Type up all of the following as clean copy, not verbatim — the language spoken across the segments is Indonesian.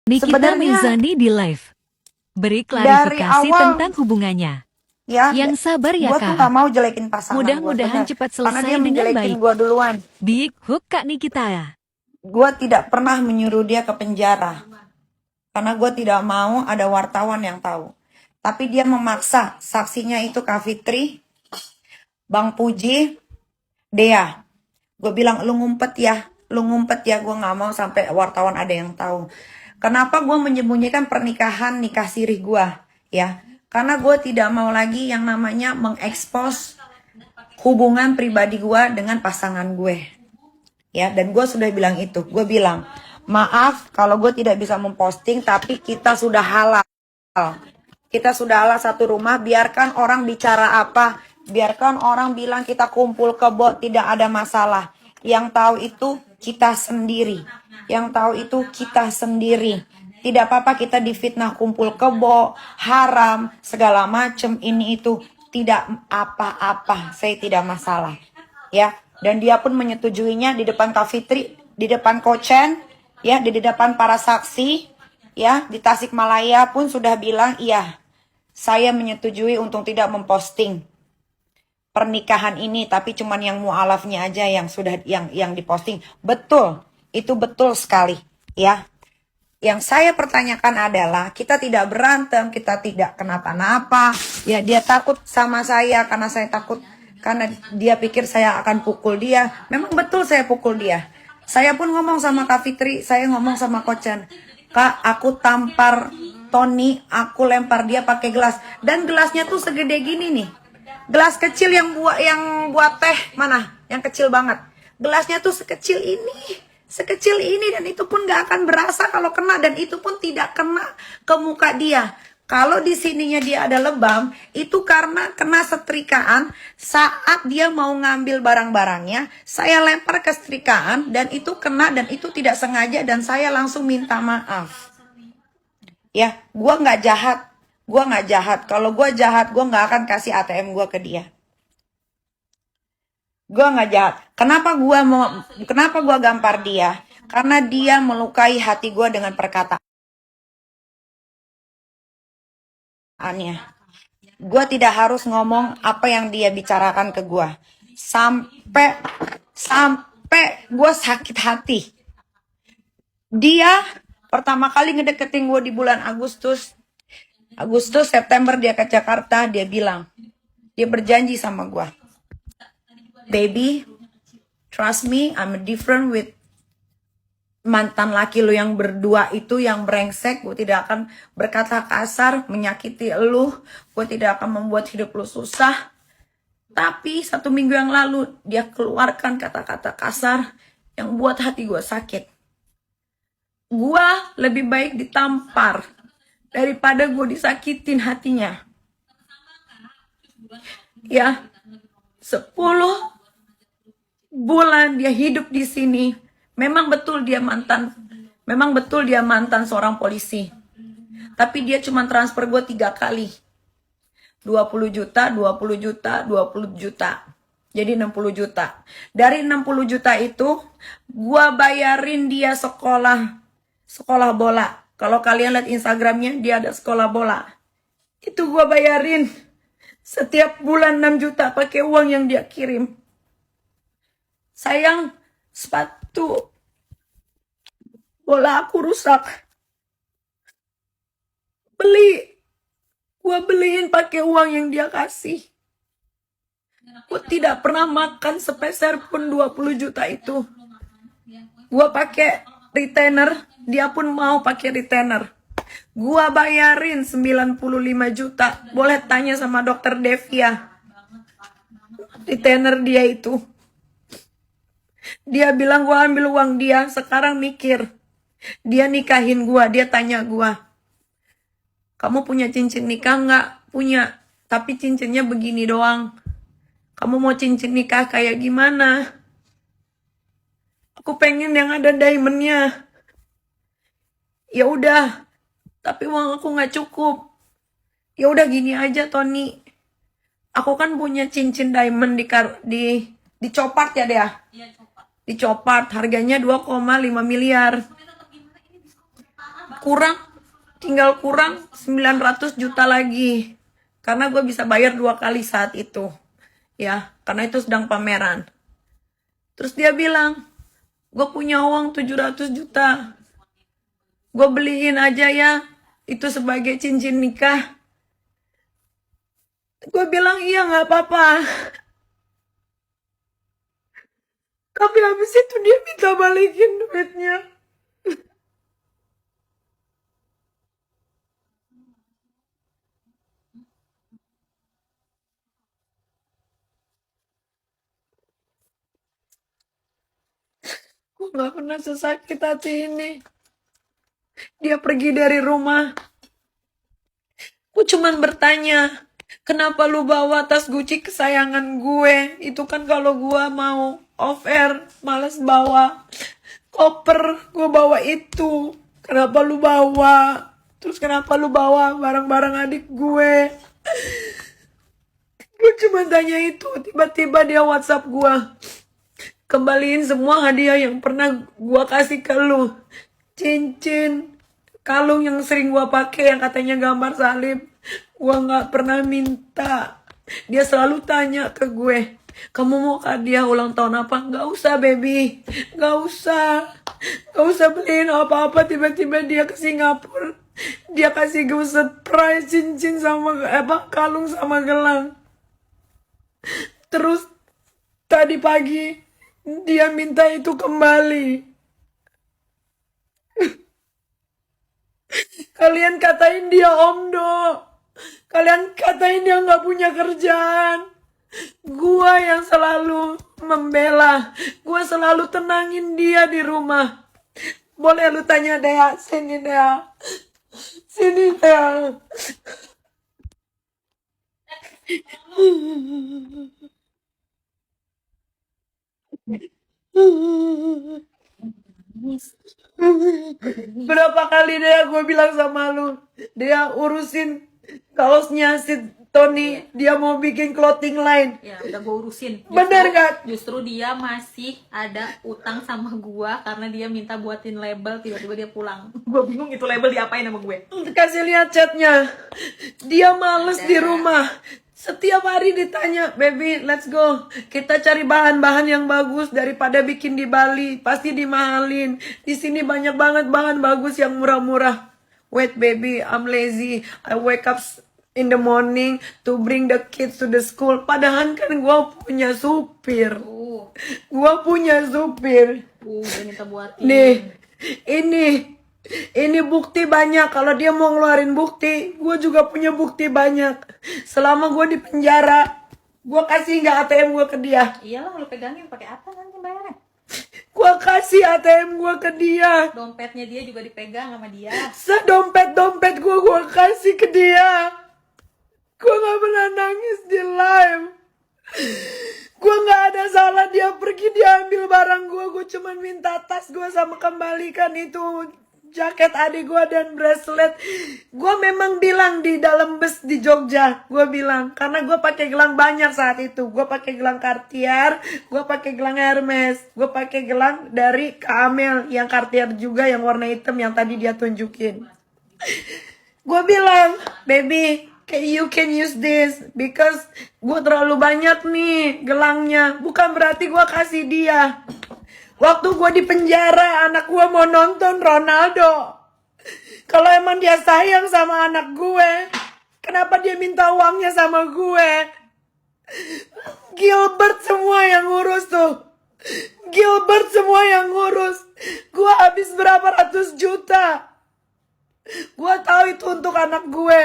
Nikita Sebenarnya Mirzani di live. Beri dari klarifikasi awal tentang hubungannya. ya, Yang sabar ya gue tuh Kak. gak mau jelekin pasangan gue, Mudah-mudahan bener. cepat Karena selesai dia dengan menjelekin baik. gue duluan. Big hook Kak Nikita. Gue tidak pernah menyuruh dia ke penjara. Karena gue tidak mau ada wartawan yang tahu. Tapi dia memaksa, saksinya itu Kak Fitri, Bang Puji, Dea. Gue bilang, lu ngumpet ya, gue gak mau sampai wartawan ada yang tahu. Kenapa gue menyembunyikan pernikahan nikah sirih gue, ya? Karena gue tidak mau lagi yang namanya mengekspos hubungan pribadi gue dengan pasangan gue, ya. Dan gue sudah bilang itu, gue bilang, maaf kalau gue tidak bisa memposting, tapi kita sudah halal. Kita sudah halal satu rumah, biarkan orang bicara apa, biarkan orang bilang kita kumpul kebo, tidak ada masalah. Yang tahu itu kita sendiri. Yang tahu itu kita sendiri. Tidak apa-apa kita difitnah kumpul kebo, haram, segala macem ini itu. Tidak apa-apa, saya tidak masalah. Ya, dan dia pun menyetujuinya di depan Kak Fitri, di depan Kochen, ya, di depan para saksi, ya, di Tasikmalaya pun sudah bilang, iya, saya menyetujui untuk tidak memposting pernikahan ini, tapi cuman yang mualafnya aja yang sudah yang diposting. Betul, itu betul sekali, ya. Yang saya pertanyakan adalah kita tidak berantem, kita tidak kenapa-napa. Ya, dia takut sama saya karena saya takut, karena dia pikir saya akan pukul dia. Memang betul saya pukul dia. Saya pun ngomong sama Kak Fitri, saya ngomong sama Kochen, Kak, aku tampar Tony, aku lempar dia pakai gelas, dan gelasnya tuh segede gini nih. Gelas kecil yang buat teh mana? Yang kecil banget. Gelasnya tuh sekecil ini, dan itu pun gak akan berasa kalau kena, dan itu pun tidak kena ke muka dia. Kalau di sininya dia ada lebam, itu karena kena setrikaan saat dia mau ngambil barang-barangnya. Saya lempar ke setrikaan dan itu kena, dan itu tidak sengaja, dan saya langsung minta maaf. Ya, gua nggak jahat. Kalau gua jahat, gua nggak akan kasih ATM gua ke dia. Gua nggak jahat. Kenapa gua gampar dia? Karena dia melukai hati gua dengan perkataannya. Gua tidak harus ngomong apa yang dia bicarakan ke gua. Sampai gua sakit hati. Dia pertama kali ngedeketin gua di bulan Agustus, September dia ke Jakarta, dia bilang, dia berjanji sama gua, baby, trust me, I'm different with mantan laki lu yang berdua itu yang brengsek. Gue tidak akan berkata kasar, menyakiti lu, gue tidak akan membuat hidup lu susah. Tapi 1 minggu yang lalu dia keluarkan kata-kata kasar yang buat hati gue sakit. Gue lebih baik ditampar daripada gue disakitin hatinya. Ya, 10 bulan dia hidup di sini. Memang betul dia mantan seorang polisi. Tapi dia cuma transfer gue 3 kali. 20 juta, 20 juta, 20 juta. Jadi 60 juta. Dari 60 juta itu, gue bayarin dia sekolah bola. Kalau kalian lihat Instagramnya, dia ada sekolah bola. Itu gue bayarin setiap bulan 6 juta pakai uang yang dia kirim. Sayang, sepatu bola aku rusak. Gue beliin pakai uang yang dia kasih. Gue tidak pernah makan sepeser pun 20 juta itu. Gue pakai retainer, dia pun mau pakai retainer. Gue bayarin 95 juta. Boleh tanya sama dokter Devia. Retainer dia itu. Dia bilang gue ambil uang dia, sekarang mikir. Dia nikahin gue, dia tanya gue, kamu punya cincin nikah nggak? Punya, tapi cincinnya begini doang. Kamu mau cincin nikah kayak gimana? Aku pengen yang ada diamondnya. Ya udah, tapi uang aku nggak cukup. Ya udah gini aja Tony. Aku kan punya cincin diamond dicopart ya dia. Dicopart, harganya 2,5 miliar. tinggal kurang 900 juta lagi. Karena gue bisa bayar 2 kali saat itu. Ya, karena itu sedang pameran. Terus dia bilang, gue punya uang 700 juta. Gue beliin aja ya, itu sebagai cincin nikah. Gue bilang, iya gak apa-apa. Tapi habis itu dia minta balikin duitnya. Gue gak pernah sesakit hati ini. Dia pergi dari rumah. Gue cuman bertanya, kenapa lu bawa tas Gucci kesayangan gue? Itu kan kalau gue mau off air, males bawa koper, gue bawa itu. Kenapa lu bawa? Terus kenapa lu bawa barang-barang adik gue? Gue cuma tanya itu, tiba-tiba dia WhatsApp gue. Kembaliin semua hadiah yang pernah gue kasih ke lu. Cincin, kalung yang sering gue pakai yang katanya gambar salib. Gue nggak pernah minta. Dia selalu tanya ke gue, kamu mau hadiah ulang tahun apa? Nggak usah baby, nggak usah. Nggak usah beliin apa-apa. Tiba-tiba dia ke Singapura. Dia kasih gue surprise cincin sama kalung sama gelang. Terus tadi pagi dia minta itu kembali. Kalian katain dia omdo. Kalian katain dia nggak punya kerjaan. Gua yang selalu membela. Gua selalu tenangin dia di rumah. Boleh lu tanya Dea. Sini Dea. Sini Dea. Berapa kali Dea gue bilang sama lu, Dea urusin kaosnya si Tony, dia mau bikin clothing line. Ya udah gue urusin. Bener gak? Justru dia masih ada utang sama gua karena dia minta buatin label, tiba-tiba dia pulang. Gue bingung itu label diapain sama gue. Kasih lihat chatnya. Dia males di rumah. Setiap hari ditanya, baby let's go. Kita cari bahan-bahan yang bagus daripada bikin di Bali. Pasti dimahalin. Di sini banyak banget bahan bagus yang murah-murah. Wait baby, I'm lazy. I wake up in the morning to bring the kids to the school. Padahal kan gue punya supir. Gue punya supir. Dia minta buatin. Nih, ini bukti banyak. Kalau dia mau ngeluarin bukti, gue juga punya bukti banyak. Selama gue di penjara, gue kasih nggak ATM gue ke dia. Iyalah, lu pegangin pakai apa nanti bayarnya? Gue kasih ATM gue ke dia. Dompetnya dia juga dipegang sama dia. Sedompet gue kasih ke dia. Gue nggak pernah nangis di live. Gue nggak ada salah, dia pergi, dia ambil barang gue cuma minta tas gue sama kembalikan itu jaket adik gue dan bracelet. Gue memang bilang di dalam bus di Jogja, gue bilang karena gue pakai gelang banyak saat itu. Gue pakai gelang Cartier, gue pakai gelang Hermes, gue pakai gelang dari Kak Amel yang Cartier juga yang warna hitam yang tadi dia tunjukin. Gue bilang, baby, you can use this because gue terlalu banyak nih gelangnya. Bukan berarti gue kasih dia. Waktu gue di penjara, anak gue mau nonton Ronaldo. Kalau emang dia sayang sama anak gue, kenapa dia minta uangnya sama gue? Gilbert semua yang ngurus tuh. Gilbert semua yang ngurus. Gue habis berapa ratus juta. Gue tahu itu untuk anak gue.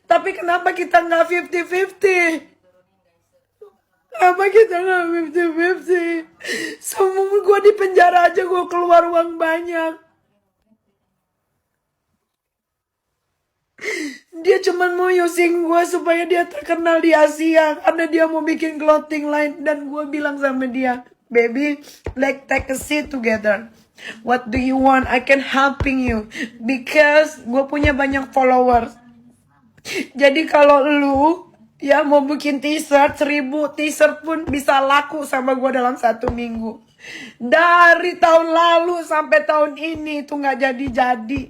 Tapi kenapa kita nggak 50-50? Kenapa kita nggak 50-50? Semua gue di penjara aja gue keluar uang banyak. Dia cuma mau using gue supaya dia terkenal di Asia. Karena dia mau bikin clothing line. Dan gue bilang sama dia, baby, let's take a seat together. What do you want? I can helping you. Because gue punya banyak followers. Jadi kalau lu ya mau bikin t-shirt 1000 t-shirt pun bisa laku sama gue dalam 1 minggu. Dari tahun lalu sampai tahun ini itu nggak jadi-jadi.